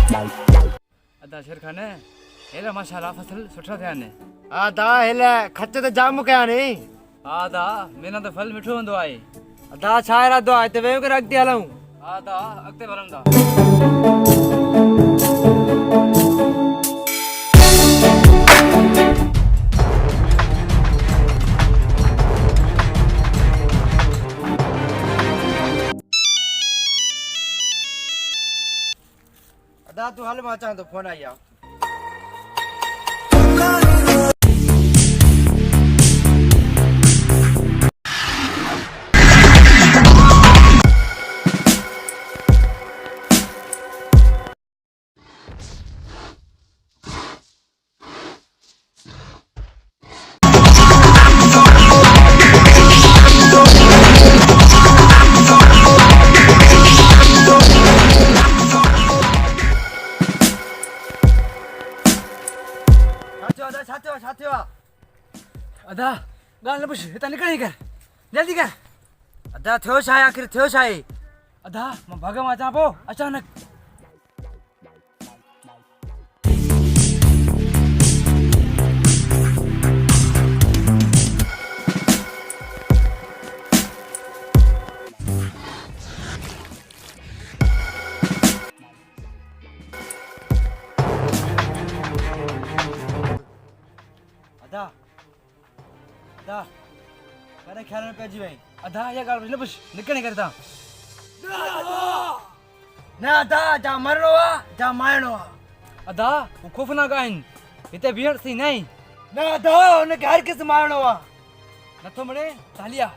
अदा शेर खान हेला माशाल्लाह फसल सुठा थिया ने। अदा हेला खच त जाम कया नी। अदा मेना तो फल मिठो हूंदो आहे। अदा छा इरादो आहे हिते वेहो करे अॻिते हलूं। अदा अॻिते हलंदा। अदा तू हल मां अचां थो फोन आई आहे। अदा गाल न पुछ हितां निकिरी कर जल्दी कर। अदा थियो छा आहे आख़िर थियो छा आहे? अदा मां भाग मां अचां पोइ अचानक अदा अदा करे ख्याल में पइजी वई। अदा या गाल न पुछ निकिरी कर हितां। न अदा जा मरणो आहे जा मारणो आहे। अदा हू ख़ौफ़नाक आहिनि हिते बीहण सही न आहे। न अदा हुनखे हर किस मारणो आहे। नथो मिले तालिया